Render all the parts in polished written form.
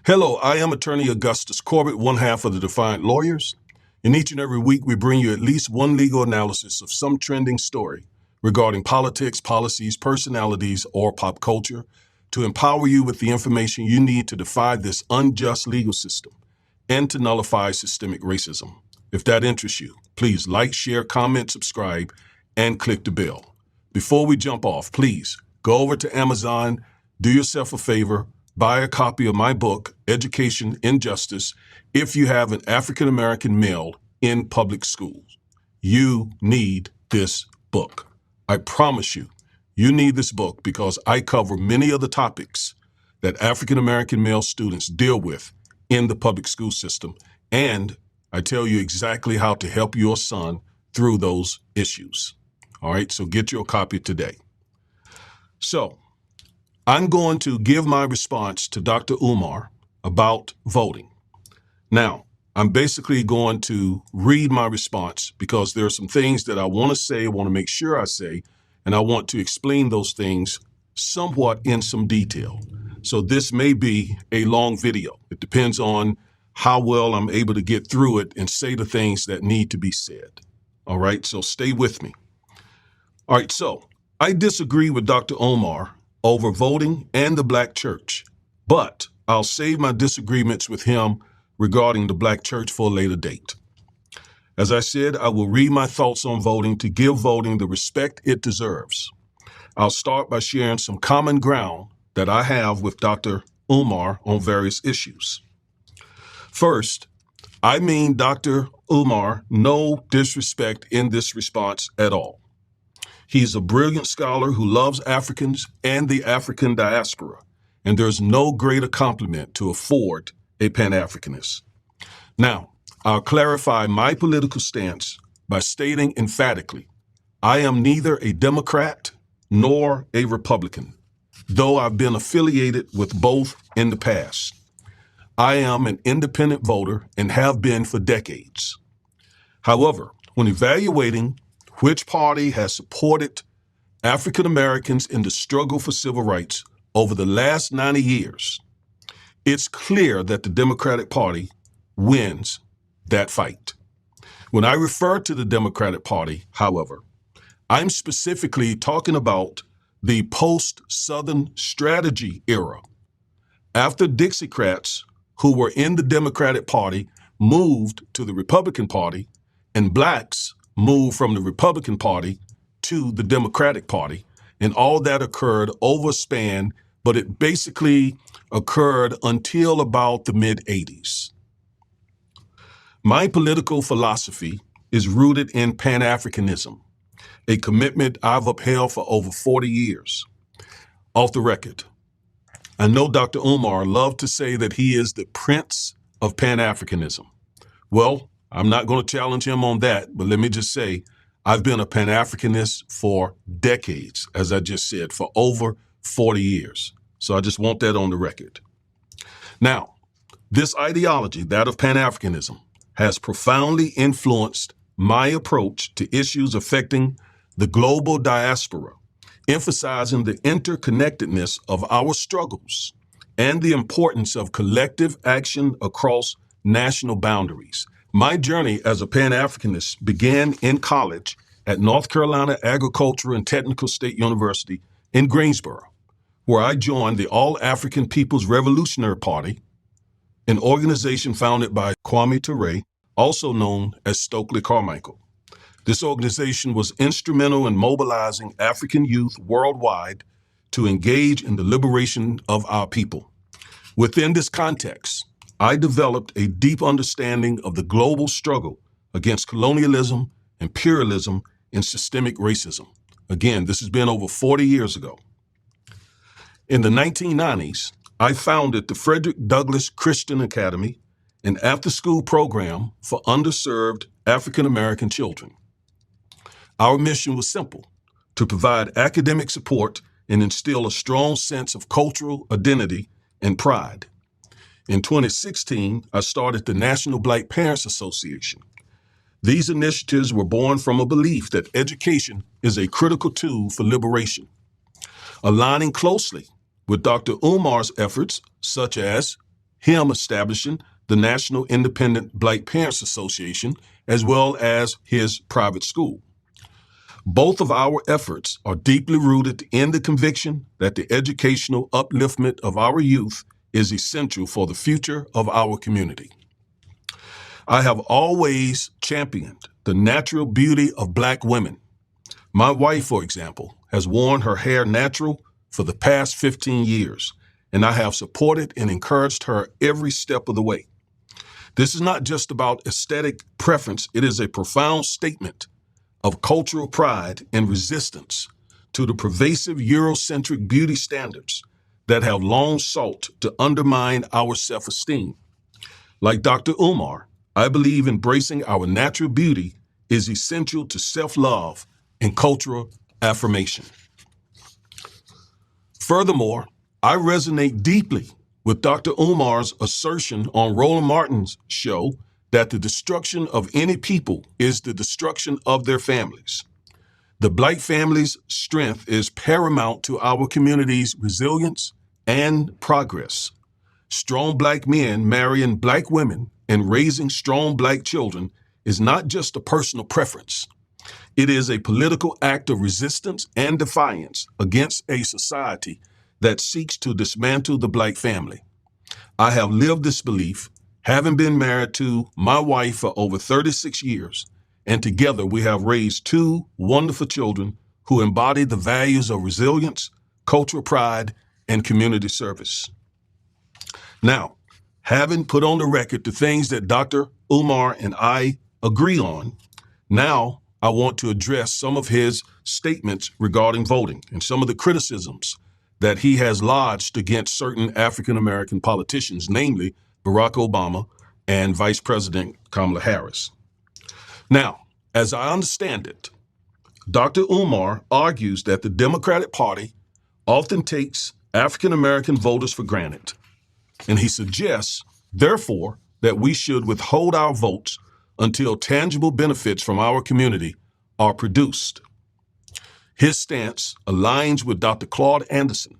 Hello, I am attorney Augustus Corbett, one half of the Defiant Lawyers. And each and every week, we bring you at least one legal analysis of some trending story regarding politics, policies, personalities, or pop culture to empower you with the information you need to defy this unjust legal system and to nullify systemic racism. If that interests you, please like, share, comment, subscribe, and click the bell. Before we jump off, please go over to Amazon, do yourself a favor, buy a copy of my book, Education Injustice, if you have an African American male in public schools. You need this book. I promise you, you need this book because I cover many of the topics that African American male students deal with in the public school system, and I tell you exactly how to help your son through those issues. All right, so get your copy today. So, I'm going to give my response to Dr. Umar about voting. Now, I'm basically going to read my response because there are some things that I want to say, I want to make sure I say, and I want to explain those things somewhat in some detail. So this may be a long video. It depends on how well I'm able to get through it and say the things that need to be said. All right, so stay with me. All right, so I disagree with Dr. Umar over voting and the Black church, but I'll save my disagreements with him regarding the Black church for a later date. As I said, I will read my thoughts on voting to give voting the respect it deserves. I'll start by sharing some common ground that I have with Dr. Umar on various issues. First, I mean Dr. Umar no disrespect in this response at all. He's a brilliant scholar who loves Africans and the African diaspora, and there's no greater compliment to afford a Pan-Africanist. Now, I'll clarify my political stance by stating emphatically, I am neither a Democrat nor a Republican, though I've been affiliated with both in the past. I am an independent voter and have been for decades. However, when evaluating which party has supported African Americans in the struggle for civil rights over the last 90 years, it's clear that the Democratic Party wins that fight. When I refer to the Democratic Party, however, I'm specifically talking about the post-Southern strategy era. After Dixiecrats who were in the Democratic Party moved to the Republican Party and blacks moved from the Republican Party to the Democratic Party, and all that occurred over a span, but it basically occurred until about the mid-'80s. My political philosophy is rooted in Pan-Africanism, a commitment I've upheld for over 40 years. Off the record, I know Dr. Umar loved to say that he is the prince of Pan-Africanism. Well, I'm not going to challenge him on that, but let me just say, I've been a Pan-Africanist for decades, as I just said, for over 40 years. So I just want that on the record. Now, this ideology, that of Pan-Africanism, has profoundly influenced my approach to issues affecting the global diaspora, emphasizing the interconnectedness of our struggles and the importance of collective action across national boundaries. My journey as a Pan-Africanist began in college at North Carolina Agricultural and Technical State University in Greensboro, where I joined the All-African People's Revolutionary Party, an organization founded by Kwame Ture, also known as Stokely Carmichael. This organization was instrumental in mobilizing African youth worldwide to engage in the liberation of our people. Within this context, I developed a deep understanding of the global struggle against colonialism, imperialism, and systemic racism. Again, this has been over 40 years ago. In the 1990s, I founded the Frederick Douglass Christian Academy, an after-school program for underserved African American children. Our mission was simple: to provide academic support and instill a strong sense of cultural identity and pride. In 2016, I started the National Black Parents Association. These initiatives were born from a belief that education is a critical tool for liberation. Aligning closely with Dr. Umar's efforts, such as him establishing the National Independent Black Parents Association, as well as his private school. Both of our efforts are deeply rooted in the conviction that the educational upliftment of our youth is essential for the future of our community. I have always championed the natural beauty of Black women. My wife, for example, has worn her hair natural for the past 15 years, and I have supported and encouraged her every step of the way. This is not just about aesthetic preference, it is a profound statement of cultural pride and resistance to the pervasive Eurocentric beauty standards that have long sought to undermine our self-esteem. Like Dr. Umar, I believe embracing our natural beauty is essential to self-love and cultural affirmation. Furthermore, I resonate deeply with Dr. Umar's assertion on Roland Martin's show that the destruction of any people is the destruction of their families. The Black family's strength is paramount to our community's resilience and progress. Strong Black men marrying Black women and raising strong Black children is not just a personal preference. It is a political act of resistance and defiance against a society that seeks to dismantle the Black family. I have lived this belief, having been married to my wife for over 36 years, and together we have raised two wonderful children who embody the values of resilience, cultural pride, and community service. Now, having put on the record the things that Dr. Umar and I agree on, now I want to address some of his statements regarding voting and some of the criticisms that he has lodged against certain African-American politicians, namely Barack Obama and Vice President Kamala Harris. Now, as I understand it, Dr. Umar argues that the Democratic Party often takes African-American voters for granted, and he suggests, therefore, that we should withhold our votes until tangible benefits from our community are produced. His stance aligns with Dr. Claude Anderson,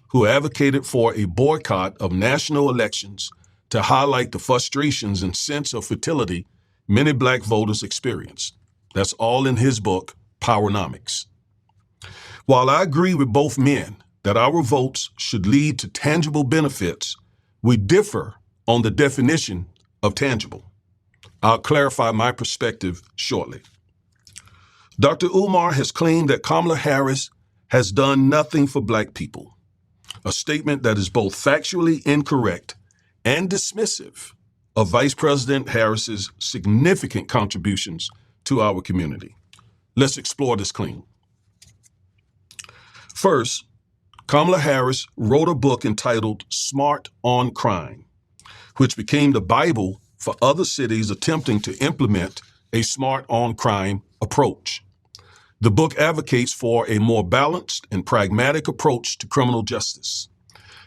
who advocated for a boycott of national elections to highlight the frustrations and sense of futility many Black voters experience. That's all in his book, Powernomics. While I agree with both men that our votes should lead to tangible benefits, we differ on the definition of tangible. I'll clarify my perspective shortly. Dr. Umar has claimed that Kamala Harris has done nothing for Black people, a statement that is both factually incorrect and dismissive of Vice President Harris's significant contributions to our community. Let's explore this claim. First, Kamala Harris wrote a book entitled Smart on Crime, which became the Bible for other cities attempting to implement a smart on crime approach. The book advocates for a more balanced and pragmatic approach to criminal justice.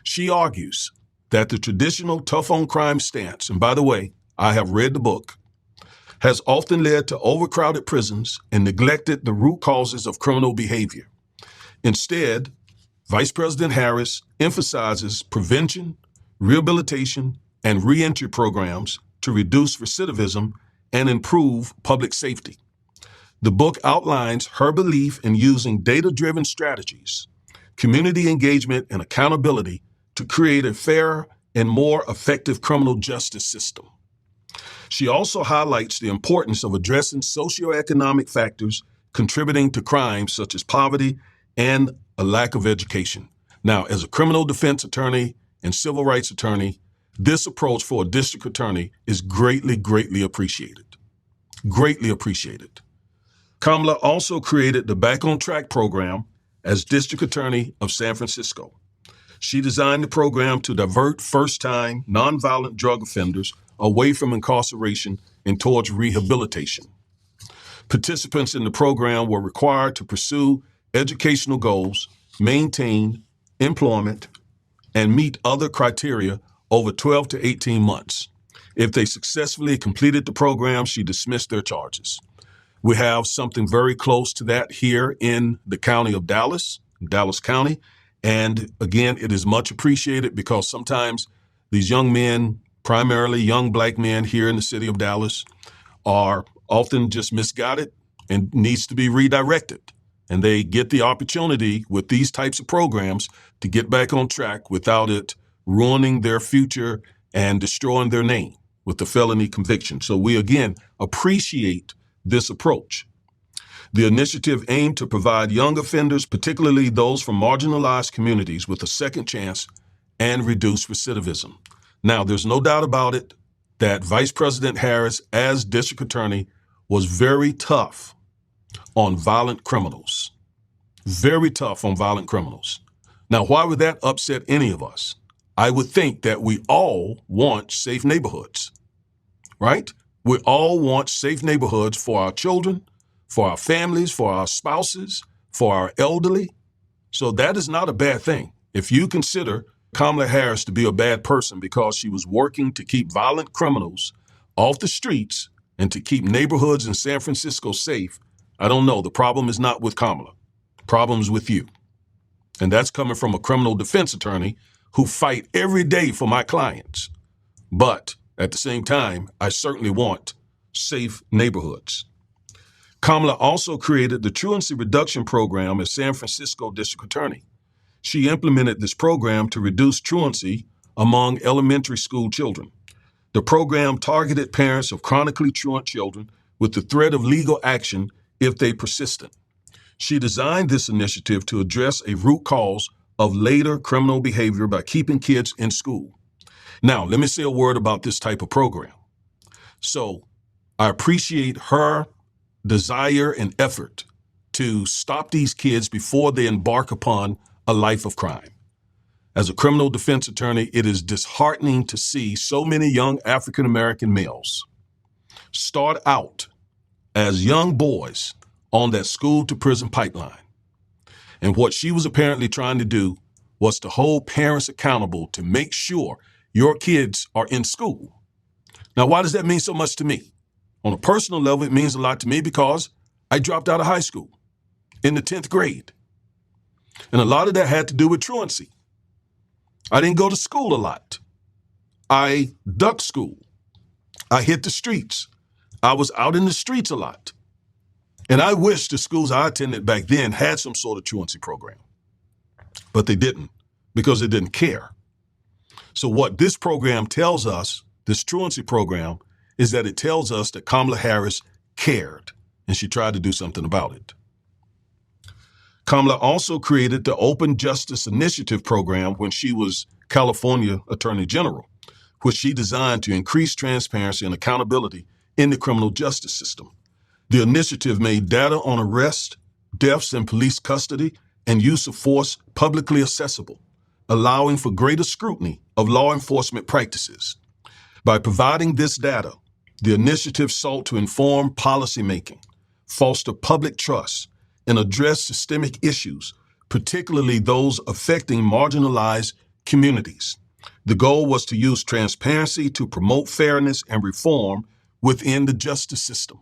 She argues that the traditional tough on crime stance, and by the way, I have read the book, has often led to overcrowded prisons and neglected the root causes of criminal behavior. Instead, Vice President Harris emphasizes prevention, rehabilitation, and reentry programs to reduce recidivism and improve public safety. The book outlines her belief in using data-driven strategies, community engagement, and accountability to create a fairer and more effective criminal justice system. She also highlights the importance of addressing socioeconomic factors contributing to crimes such as poverty and a lack of education. Now, as a criminal defense attorney and civil rights attorney, this approach for a district attorney is greatly appreciated. Greatly appreciated. Kamala also created the Back on Track program as District Attorney of San Francisco. She designed the program to divert first-time, nonviolent drug offenders away from incarceration and towards rehabilitation. Participants in the program were required to pursue educational goals, maintain employment, and meet other criteria over 12 to 18 months. If they successfully completed the program, she dismissed their charges. We have something very close to that here in the county of Dallas County. And again, it is much appreciated because sometimes These young men, primarily young black men here in the city of Dallas, are often just misguided and needs to be redirected. And they get the opportunity with these types of programs to get back on track without it ruining their future and destroying their name with the felony conviction. So we, again, appreciate this approach. The initiative aimed to provide young offenders, particularly those from marginalized communities, with a second chance and reduce recidivism. Now, there's no doubt about it that Vice President Harris, as district attorney, was very tough on violent criminals. Very tough on violent criminals. Now, why would that upset any of us? I would think that we all want safe neighborhoods, right? We all want safe neighborhoods for our children, for our families, for our spouses, for our elderly. So that is not a bad thing. If you consider Kamala Harris to be a bad person because she was working to keep violent criminals off the streets and to keep neighborhoods in San Francisco safe, I don't know. The problem is not with Kamala. The problem is with you. And that's coming from a criminal defense attorney who fight every day for my clients. But at the same time, I certainly want safe neighborhoods. Kamala also created the Truancy Reduction Program as San Francisco District Attorney. She implemented this program to reduce truancy among elementary school children. The program targeted parents of chronically truant children with the threat of legal action if they persisted. She designed this initiative to address a root cause of later criminal behavior by keeping kids in school. Now, let me say a word about this type of program. So, I appreciate her desire and effort to stop these kids before they embark upon a life of crime. As a criminal defense attorney, it is disheartening to see so many young African-American males start out as young boys on that school-to-prison pipeline. And what she was apparently trying to do was to hold parents accountable to make sure your kids are in school. Now, why does that mean so much to me? On a personal level, it means a lot to me because I dropped out of high school in the 10th grade. And a lot of that had to do with truancy. I didn't go to school a lot. I ducked school. I hit the streets. I was out in the streets a lot. And I wish the schools I attended back then had some sort of truancy program. But they didn't because they didn't care. So what this program tells us, this truancy program, is that it tells us that Kamala Harris cared and she tried to do something about it. Kamala also created the Open Justice Initiative program when she was California Attorney General, which she designed to increase transparency and accountability in the criminal justice system. The initiative made data on arrests, deaths in police custody, and use of force publicly accessible, allowing for greater scrutiny of law enforcement practices. By providing this data, the initiative sought to inform policymaking, foster public trust, and address systemic issues, particularly those affecting marginalized communities. The goal was to use transparency to promote fairness and reform within the justice system.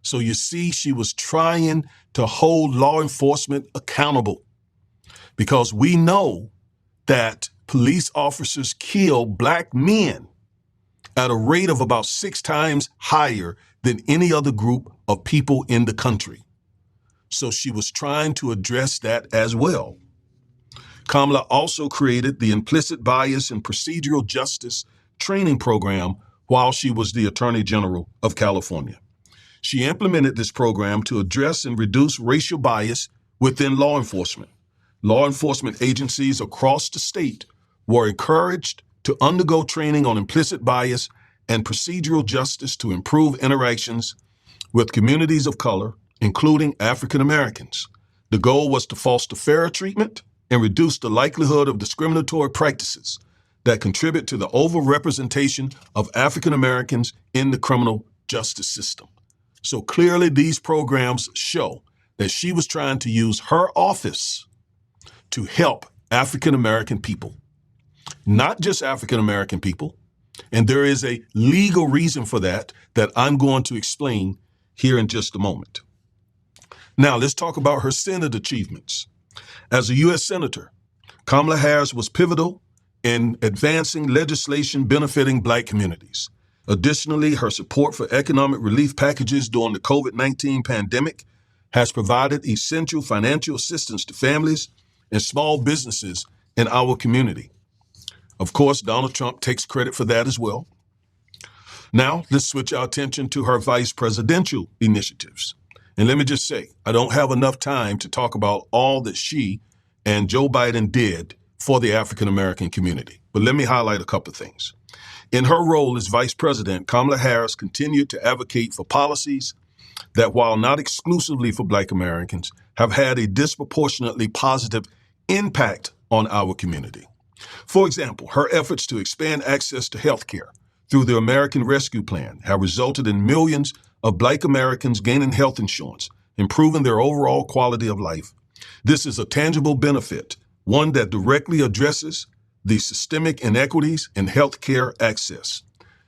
So you see, she was trying to hold law enforcement accountable because we know that police officers kill Black men at a rate of about 6 times higher than any other group of people in the country. So she was trying to address that as well. Kamala also created the Implicit Bias and Procedural Justice training program while she was the Attorney General of California. She implemented this program to address and reduce racial bias within law enforcement. Law enforcement agencies across the state were encouraged to undergo training on implicit bias and procedural justice to improve interactions with communities of color, including African Americans. The goal was to foster fairer treatment and reduce the likelihood of discriminatory practices that contribute to the overrepresentation of African Americans in the criminal justice system. So clearly these programs show that she was trying to use her office to help African American people, not just African American people. And there is a legal reason for that I'm going to explain here in just a moment. Now, let's talk about her Senate achievements. As a U.S. Senator, Kamala Harris was pivotal in advancing legislation benefiting Black communities. Additionally, her support for economic relief packages during the COVID-19 pandemic has provided essential financial assistance to families and small businesses in our community. Of course, Donald Trump takes credit for that as well. Now, let's switch our attention to her vice presidential initiatives. And let me just say, I don't have enough time to talk about all that she and Joe Biden did for the African American community. But let me highlight a couple of things. In her role as vice president, Kamala Harris continued to advocate for policies that, while not exclusively for Black Americans, have had a disproportionately positive impact on our community. For example, her efforts to expand access to health care through the American Rescue Plan have resulted in millions of Black Americans gaining health insurance, improving their overall quality of life. This is a tangible benefit, one that directly addresses the systemic inequities in health care access.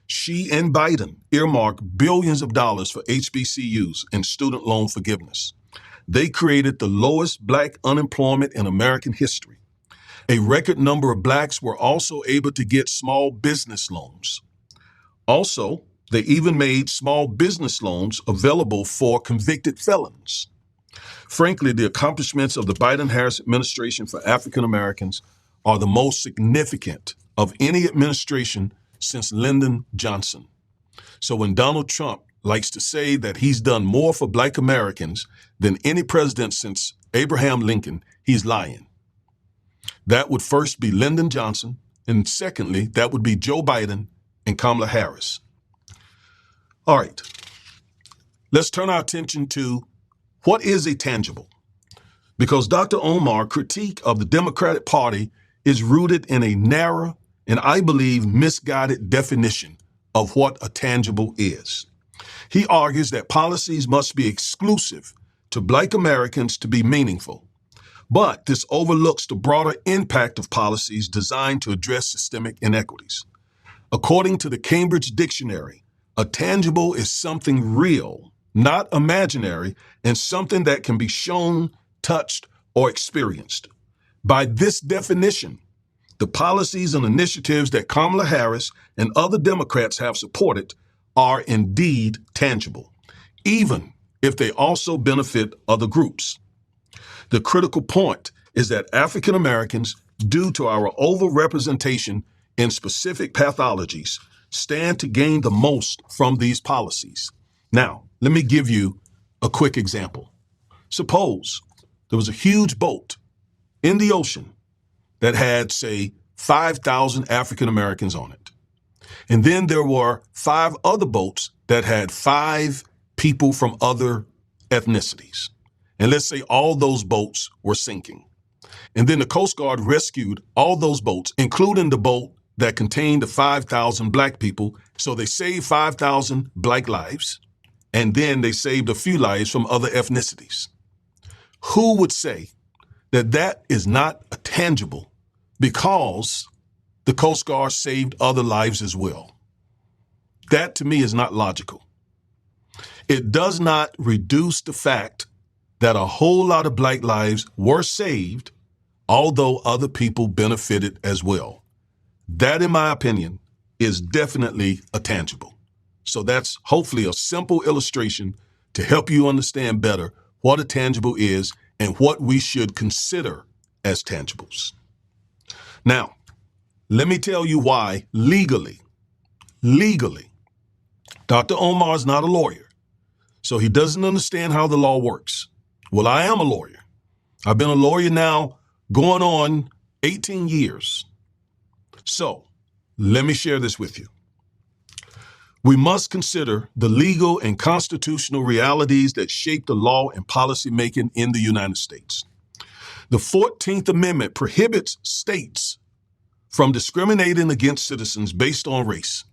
She and Biden earmarked billions of dollars for HBCUs and student loan forgiveness. They created the lowest Black unemployment in American history. A record number of Blacks were also able to get small business loans. Also, they even made small business loans available for convicted felons. Frankly, the accomplishments of the Biden-Harris administration for African Americans are the most significant of any administration since Lyndon Johnson. So when Donald Trump likes to say that he's done more for Black Americans than any president since Abraham Lincoln, he's lying. That would first be Lyndon Johnson, and secondly, that would be Joe Biden and Kamala Harris. All right, let's turn our attention to what is a tangible? Because Dr. Omar's critique of the Democratic Party is rooted in a narrow and, I believe, misguided definition of what a tangible is. He argues that policies must be exclusive to Black Americans to be meaningful. But this overlooks the broader impact of policies designed to address systemic inequities. According to the Cambridge Dictionary, a tangible is something real, not imaginary, and something that can be shown, touched, or experienced. By this definition, the policies and initiatives that Kamala Harris and other Democrats have supported are indeed tangible, even if they also benefit other groups. The critical point is that African Americans, due to our overrepresentation in specific pathologies, stand to gain the most from these policies. Now, let me give you a quick example. Suppose there was a huge boat in the ocean that had, say, 5,000 African Americans on it. And then there were 5 other boats that had 5 people from other ethnicities. And let's say all those boats were sinking. And then the Coast Guard rescued all those boats, including the boat that contained the 5,000 Black people. So they saved 5,000 Black lives, and then they saved a few lives from other ethnicities. Who would say that that is not a tangible because the Coast Guard saved other lives as well? That, to me, is not logical. It does not reduce the fact that a whole lot of Black lives were saved, although other people benefited as well. That, in my opinion, is definitely a tangible. So that's hopefully a simple illustration to help you understand better what a tangible is and what we should consider as tangibles. Now, let me tell you why legally, Dr. Omar is not a lawyer, so he doesn't understand how the law works. Well, I am a lawyer. I've been a lawyer now going on 18 years. So let me share this with you. We must consider the legal and constitutional realities that shape the law and policy making in the United States. The 14th Amendment prohibits states from discriminating against citizens based on race.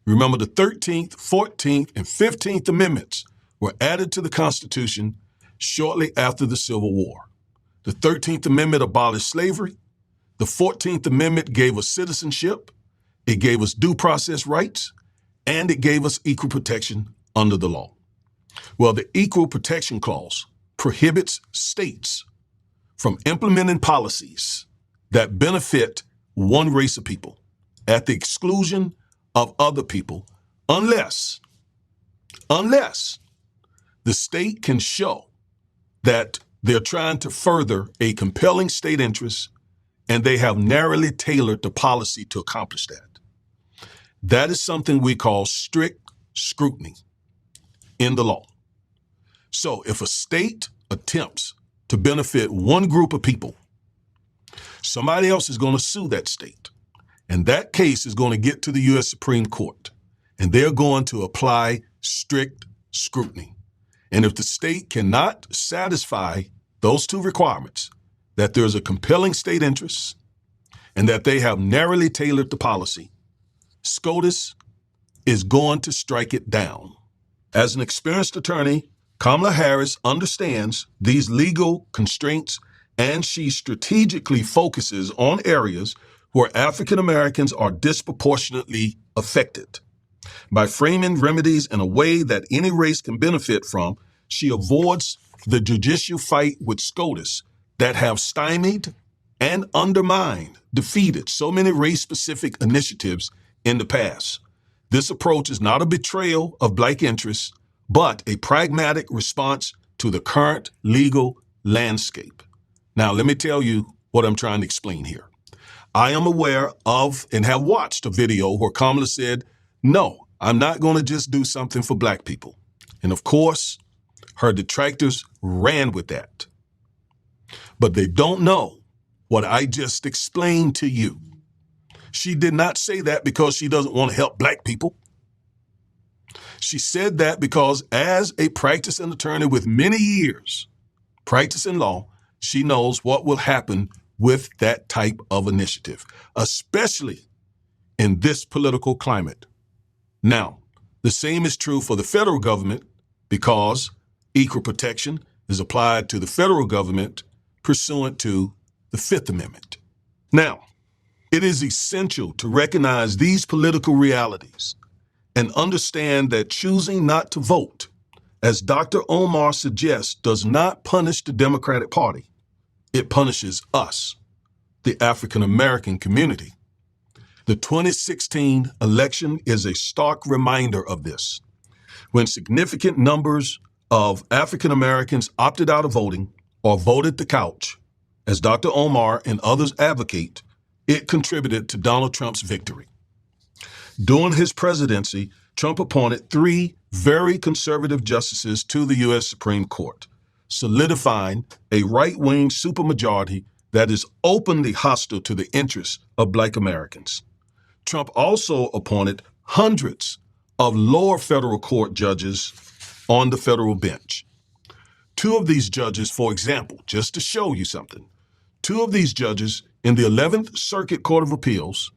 Remember, the 13th, 14th, and 15th Amendments were added to the Constitution shortly after the Civil War. The 13th Amendment abolished slavery. The 14th Amendment gave us citizenship. It gave us due process rights, and it gave us equal protection under the law. Well, the Equal Protection Clause prohibits states from implementing policies that benefit one race of people at the exclusion of other people unless the state can show that they're trying to further a compelling state interest and they have narrowly tailored the policy to accomplish that. That is something we call strict scrutiny in the law. So if a state attempts to benefit one group of people, somebody else is going to sue that state. And that case is going to get to the U.S. Supreme Court. And they're going to apply strict scrutiny. And if the state cannot satisfy those two requirements, that there's a compelling state interest and that they have narrowly tailored the policy, SCOTUS is going to strike it down. As an experienced attorney, Kamala Harris understands these legal constraints, and she strategically focuses on areas where African Americans are disproportionately affected. By framing remedies in a way that any race can benefit from, she avoids the judicial fight with SCOTUS that have stymied and undermined, defeated so many race-specific initiatives in the past. This approach is not a betrayal of Black interests, but a pragmatic response to the current legal landscape. Now, let me tell you what I'm trying to explain here. I am aware of and have watched a video where Kamala said, no, I'm not going to just do something for Black people. And of course, her detractors ran with that. But they don't know what I just explained to you. She did not say that because she doesn't want to help Black people. She said that because as a practicing attorney with many years practicing law, she knows what will happen with that type of initiative, especially in this political climate. Now, the same is true for the federal government because equal protection is applied to the federal government pursuant to the Fifth Amendment. Now, it is essential to recognize these political realities and understand that choosing not to vote, as Dr. Umar suggests, does not punish the Democratic Party. It punishes us, the African American community. The 2016 election is a stark reminder of this. When significant numbers of African Americans opted out of voting or voted the couch, as Dr. Umar and others advocate, it contributed to Donald Trump's victory. During his presidency, Trump appointed 3 very conservative justices to the U.S. Supreme Court, solidifying a right-wing supermajority that is openly hostile to the interests of Black Americans. Trump also appointed hundreds of lower federal court judges on the federal bench. 2 of these judges, for example, just to show you something, 2 of these judges in the 11th Circuit Court of Appeals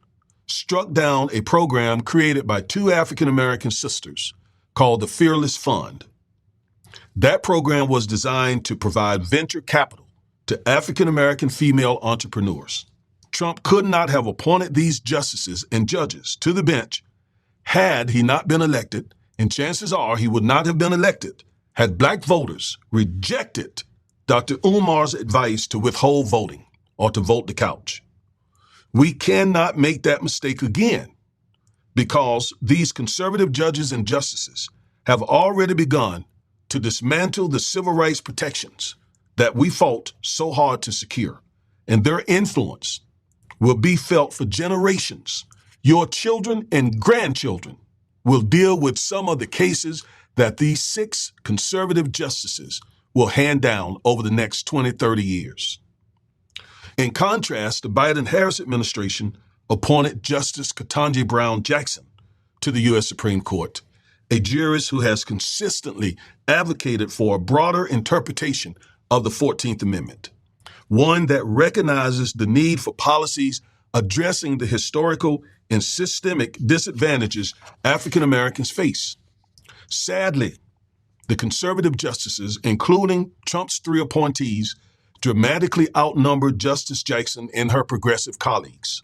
struck down a program created by 2 African-American sisters called the Fearless Fund. That program was designed to provide venture capital to African-American female entrepreneurs. Trump could not have appointed these justices and judges to the bench had he not been elected, and chances are he would not have been elected had Black voters rejected Dr. Umar's advice to withhold voting or to vote the couch. We cannot make that mistake again because these conservative judges and justices have already begun to dismantle the civil rights protections that we fought so hard to secure, and their influence will be felt for generations. Your children and grandchildren will deal with some of the cases that these 6 conservative justices will hand down over the next 20, 30 years. In contrast, the Biden-Harris administration appointed Justice Ketanji Brown Jackson to the U.S. Supreme Court, a jurist who has consistently advocated for a broader interpretation of the 14th Amendment, one that recognizes the need for policies addressing the historical and systemic disadvantages African Americans face. Sadly, the conservative justices, including Trump's 3 appointees, dramatically outnumbered Justice Jackson and her progressive colleagues.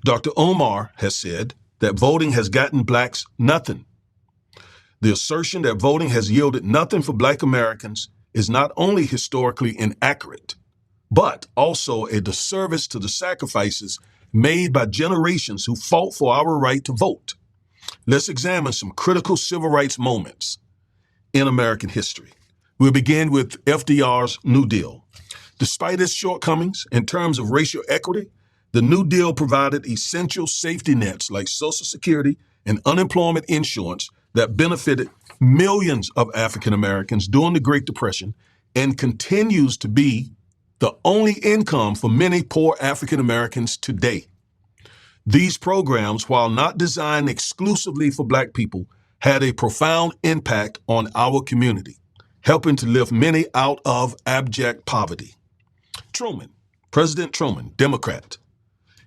Dr. Umar has said that voting has gotten Blacks nothing. The assertion that voting has yielded nothing for Black Americans is not only historically inaccurate, but also a disservice to the sacrifices made by generations who fought for our right to vote. Let's examine some critical civil rights moments in American history. We'll begin with FDR's New Deal. Despite its shortcomings in terms of racial equity, the New Deal provided essential safety nets like Social Security and unemployment insurance that benefited millions of African Americans during the Great Depression and continues to be the only income for many poor African Americans today. These programs, while not designed exclusively for Black people, had a profound impact on our community, helping to lift many out of abject poverty. President Truman, Democrat.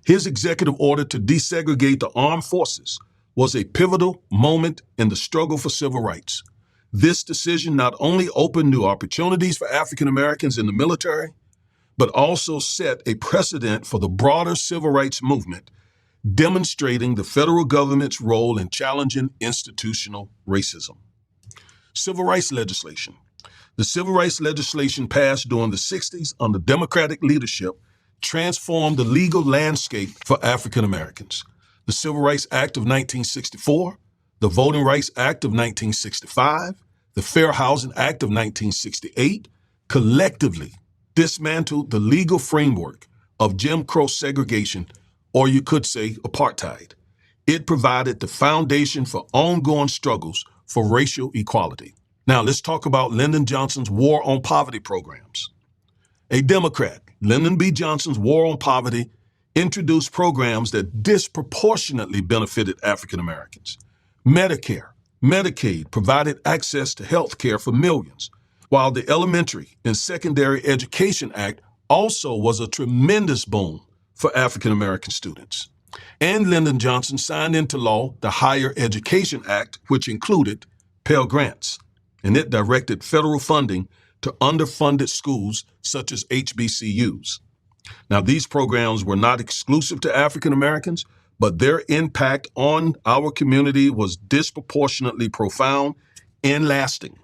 His executive order to desegregate the armed forces was a pivotal moment in the struggle for civil rights. This decision not only opened new opportunities for African Americans in the military, but also set a precedent for the broader civil rights movement, demonstrating the federal government's role in challenging institutional racism. Civil rights legislation. The civil rights legislation passed during the 60s under Democratic leadership transformed the legal landscape for African Americans. The Civil Rights Act of 1964, the Voting Rights Act of 1965, the Fair Housing Act of 1968 collectively dismantled the legal framework of Jim Crow segregation, or you could say apartheid. It provided the foundation for ongoing struggles for racial equality. Now let's talk about Lyndon Johnson's War on Poverty programs. A Democrat, Lyndon B. Johnson's War on Poverty introduced programs that disproportionately benefited African Americans. Medicare, Medicaid provided access to health care for millions, while the Elementary and Secondary Education Act also was a tremendous boon for African American students. And Lyndon Johnson signed into law the Higher Education Act, which included Pell Grants, and it directed federal funding to underfunded schools such as HBCUs. Now, these programs were not exclusive to African Americans, but their impact on our community was disproportionately profound and lasting.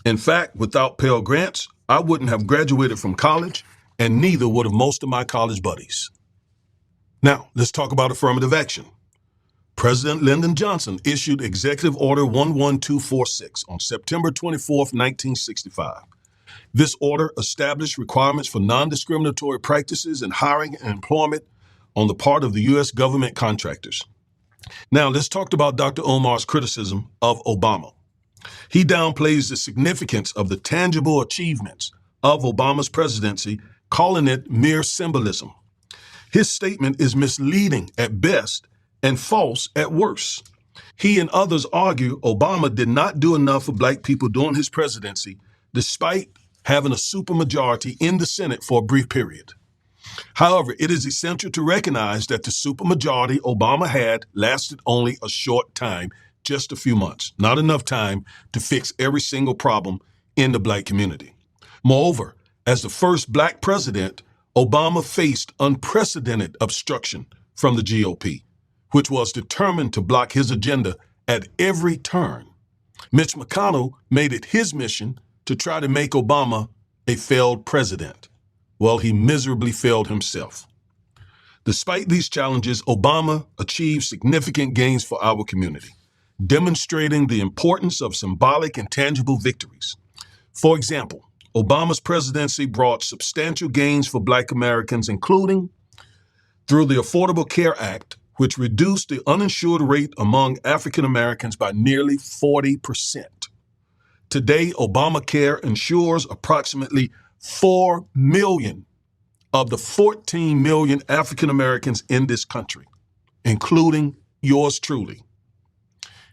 In fact, without Pell Grants, I wouldn't have graduated from college, and neither would have most of my college buddies. Now, let's talk about affirmative action. President Lyndon Johnson issued Executive Order 11246 on September 24, 1965. This order established requirements for non-discriminatory practices in hiring and employment on the part of the U.S. government contractors. Now, let's talk about Dr. Omar's criticism of Obama. He downplays the significance of the tangible achievements of Obama's presidency, calling it mere symbolism. His statement is misleading at best and false at worst. He and others argue Obama did not do enough for Black people during his presidency, despite having a supermajority in the Senate for a brief period. However, it is essential to recognize that the supermajority Obama had lasted only a short time, just a few months, not enough time to fix every single problem in the Black community. Moreover, as the first Black president, Obama faced unprecedented obstruction from the GOP, which was determined to block his agenda at every turn. Mitch McConnell made it his mission to try to make Obama a failed president. Well, he miserably failed himself. Despite these challenges, Obama achieved significant gains for our community, demonstrating the importance of symbolic and tangible victories. For example, Obama's presidency brought substantial gains for Black Americans, including through the Affordable Care Act, which reduced the uninsured rate among African Americans by nearly 40%. Today, Obamacare insures approximately 4 million of the 14 million African Americans in this country, including yours truly.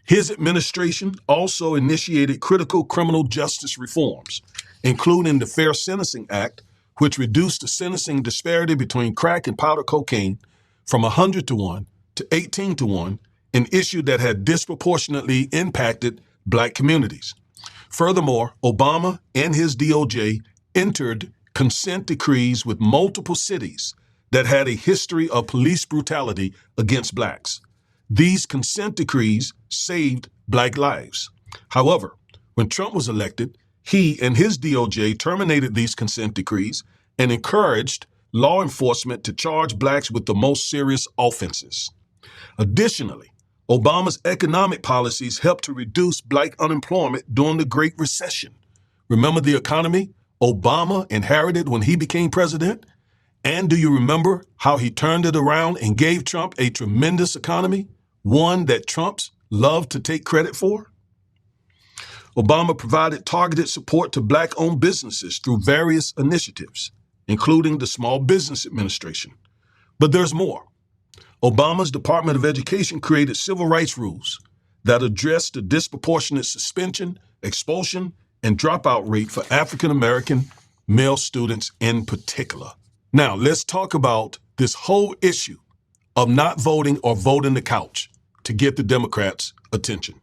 His administration also initiated critical criminal justice reforms, including the Fair Sentencing Act, which reduced the sentencing disparity between crack and powder cocaine from 100 to 1 to 18 to 1, an issue that had disproportionately impacted Black communities. Furthermore, Obama and his DOJ entered consent decrees with multiple cities that had a history of police brutality against Blacks. These consent decrees saved Black lives. However, when Trump was elected, he and his DOJ terminated these consent decrees and encouraged law enforcement to charge blacks with the most serious offenses. Additionally, Obama's economic policies helped to reduce black unemployment during the Great Recession. Remember the economy Obama inherited when he became president? And do you remember how he turned it around and gave Trump a tremendous economy, one that Trumps loved to take credit for? Obama provided targeted support to black-owned businesses through various initiatives, including the Small Business Administration. But there's more. Obama's Department of Education created civil rights rules that addressed the disproportionate suspension, expulsion, and dropout rate for African American male students in particular. Now, let's talk about this whole issue of not voting or voting the couch to get the Democrats' attention.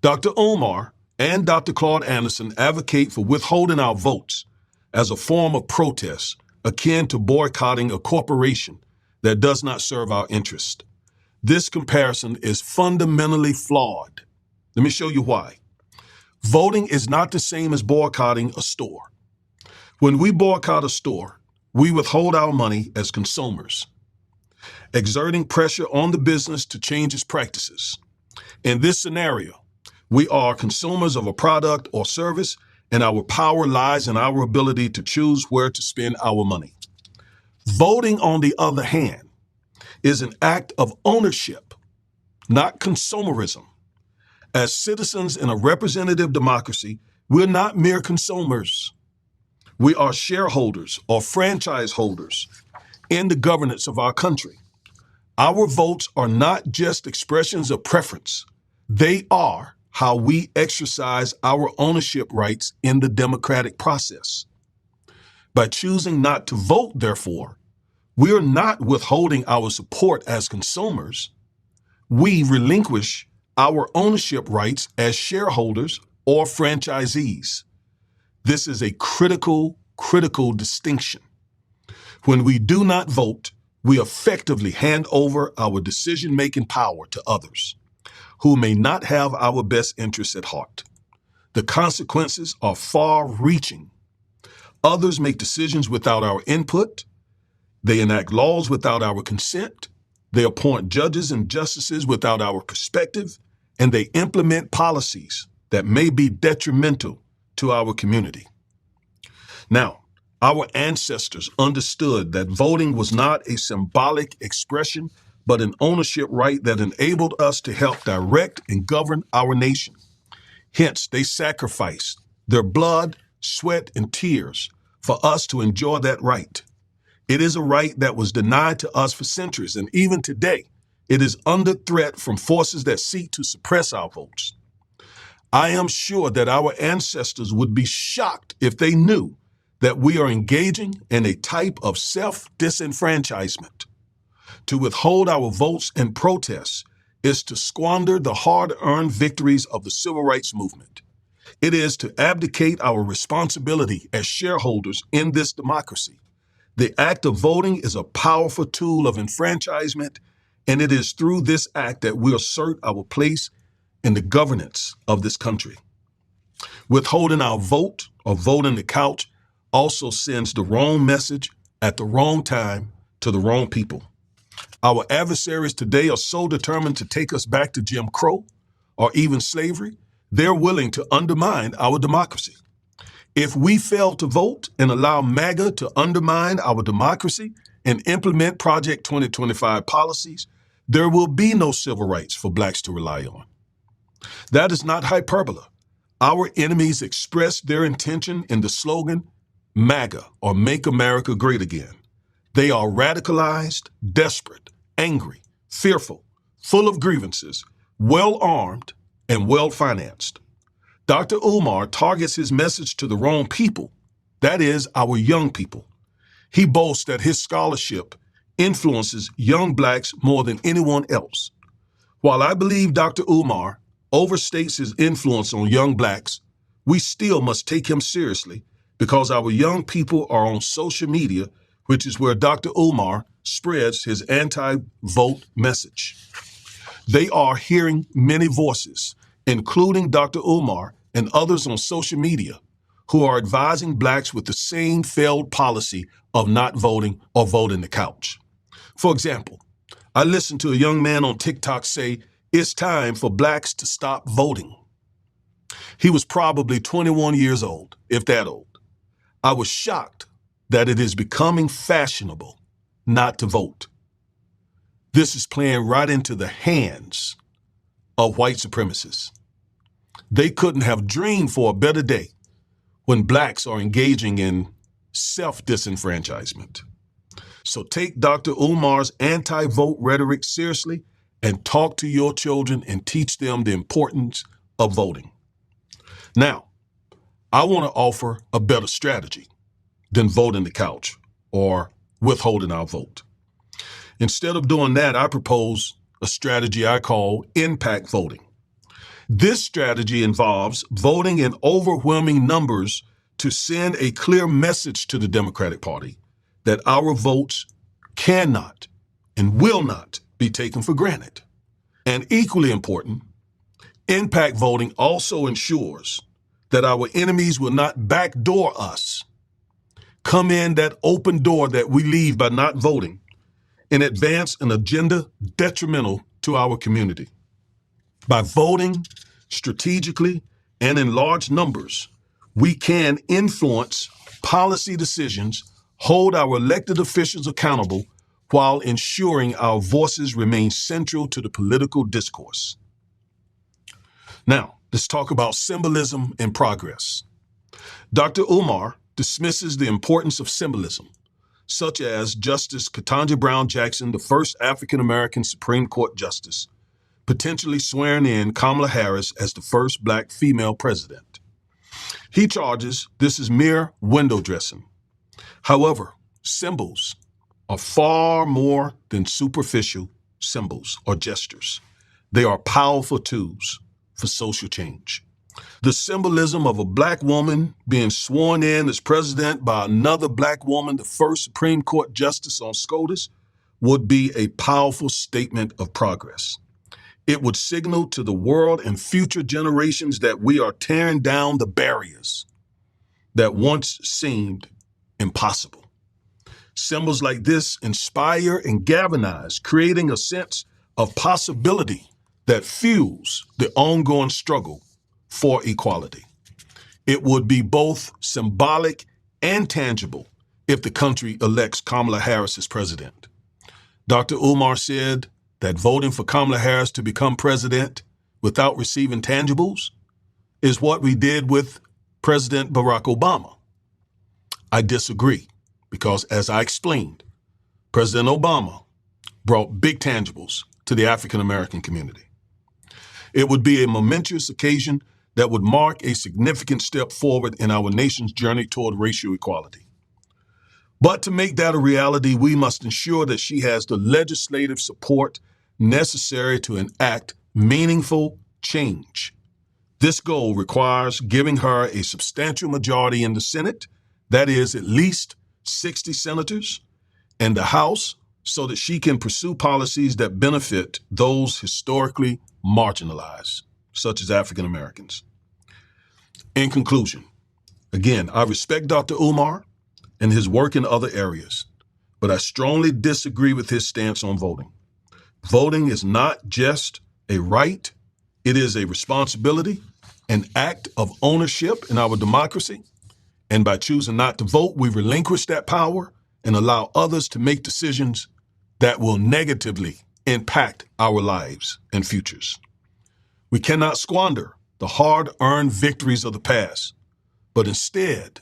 Dr. Umar and Dr. Claude Anderson advocate for withholding our votes as a form of protest akin to boycotting a corporation that does not serve our interest. This comparison is fundamentally flawed. Let me show you why. Voting is not the same as boycotting a store. When we boycott a store, we withhold our money as consumers, exerting pressure on the business to change its practices. In this scenario, we are consumers of a product or service, and our power lies in our ability to choose where to spend our money. Voting, on the other hand, is an act of ownership, not consumerism. As citizens in a representative democracy, we're not mere consumers. We are shareholders or franchise holders in the governance of our country. Our votes are not just expressions of preference. They are how we exercise our ownership rights in the democratic process. By choosing not to vote, therefore, we are not withholding our support as consumers. We relinquish our ownership rights as shareholders or franchisees. This is a critical distinction. When we do not vote, we effectively hand over our decision-making power to others who may not have our best interests at heart. The consequences are far-reaching. Others make decisions without our input. They enact laws without our consent. They appoint judges and justices without our perspective, and they implement policies that may be detrimental to our community. Now, our ancestors understood that voting was not a symbolic expression, but an ownership right that enabled us to help direct and govern our nation. Hence, they sacrificed their blood, sweat, and tears for us to enjoy that right. It is a right that was denied to us for centuries, and even today, it is under threat from forces that seek to suppress our votes. I am sure that our ancestors would be shocked if they knew that we are engaging in a type of self-disenfranchisement. To withhold our votes in protests is to squander the hard-earned victories of the civil rights movement. It is to abdicate our responsibility as shareholders in this democracy. The act of voting is a powerful tool of enfranchisement, and it is through this act that we assert our place in the governance of this country. Withholding our vote or voting the couch also sends the wrong message at the wrong time to the wrong people. Our adversaries today are so determined to take us back to Jim Crow or even slavery, they're willing to undermine our democracy. If we fail to vote and allow MAGA to undermine our democracy and implement Project 2025 policies, there will be no civil rights for blacks to rely on. That is not hyperbole. Our enemies express their intention in the slogan, MAGA, or Make America Great Again. They are radicalized, desperate, angry, fearful, full of grievances, well-armed, and well-financed. Dr. Umar targets his message to the wrong people, that is, our young people. He boasts that his scholarship influences young blacks more than anyone else. While I believe Dr. Umar overstates his influence on young blacks, we still must take him seriously because our young people are on social media, which is where Dr. Umar spreads his anti-vote message. They are hearing many voices, including Dr. Umar and others on social media, who are advising blacks with the same failed policy of not voting or voting the couch. For example, I listened to a young man on TikTok say, "It's time for blacks to stop voting." He was probably 21 years old, if that old. I was shocked that it is becoming fashionable not to vote. This is playing right into the hands of white supremacists. They couldn't have dreamed for a better day when blacks are engaging in self-disenfranchisement. So take Dr. Umar's anti-vote rhetoric seriously and talk to your children and teach them the importance of voting. Now, I want to offer a better strategy than voting the couch or withholding our vote. Instead of doing that, I propose a strategy I call impact voting. This strategy involves voting in overwhelming numbers to send a clear message to the Democratic Party that our votes cannot and will not be taken for granted. And equally important, impact voting also ensures that our enemies will not backdoor us, come in that open door that we leave by not voting, and advance an agenda detrimental to our community. By voting strategically and in large numbers, we can influence policy decisions, hold our elected officials accountable, while ensuring our voices remain central to the political discourse. Now, let's talk about symbolism and progress. Dr. Umar dismisses the importance of symbolism, such as Justice Ketanji Brown Jackson, the first African-American Supreme Court justice, potentially swearing in Kamala Harris as the first black female president. He charges this is mere window dressing. However, symbols are far more than superficial symbols or gestures. They are powerful tools for social change. The symbolism of a black woman being sworn in as president by another black woman, the first Supreme Court justice on SCOTUS, would be a powerful statement of progress. It would signal to the world and future generations that we are tearing down the barriers that once seemed impossible. Symbols like this inspire and galvanize, creating a sense of possibility that fuels the ongoing struggle for equality. It would be both symbolic and tangible if the country elects Kamala Harris as president. Dr. Umar said that voting for Kamala Harris to become president without receiving tangibles is what we did with President Barack Obama. I disagree because, as I explained, President Obama brought big tangibles to the African American community. It would be a momentous occasion that would mark a significant step forward in our nation's journey toward racial equality. But to make that a reality, we must ensure that she has the legislative support necessary to enact meaningful change. This goal requires giving her a substantial majority in the Senate, that is, at least 60 senators, and the House, so that she can pursue policies that benefit those historically marginalized, such as African Americans. In conclusion, again, I respect Dr. Umar and his work in other areas, but I strongly disagree with his stance on voting. Voting is not just a right, it is a responsibility, an act of ownership in our democracy. And by choosing not to vote, we relinquish that power and allow others to make decisions that will negatively impact our lives and futures. We cannot squander the hard-earned victories of the past, but instead,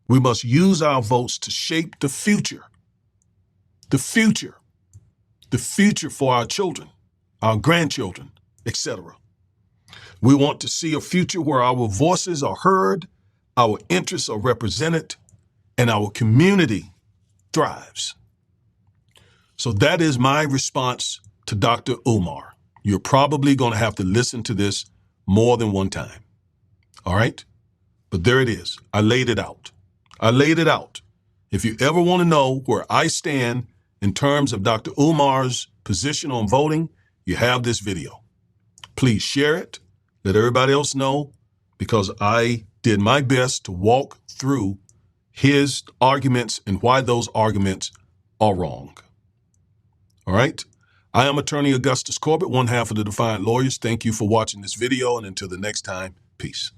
we must use our votes to shape the future for our children, our grandchildren, etc. We want to see a future where our voices are heard, our interests are represented, and our community thrives. So that is my response to Dr. Umar. You're probably going to have to listen to this more than one time. All right? But there it is. I laid it out. If you ever want to know where I stand in terms of Dr. Umar's position on voting, you have this video. Please share it. Let everybody else know, because I did my best to walk through his arguments and why those arguments are wrong. All right? I am Attorney Augustus Corbett, one half of the Defiant Lawyers. Thank you for watching this video, and until the next time, peace.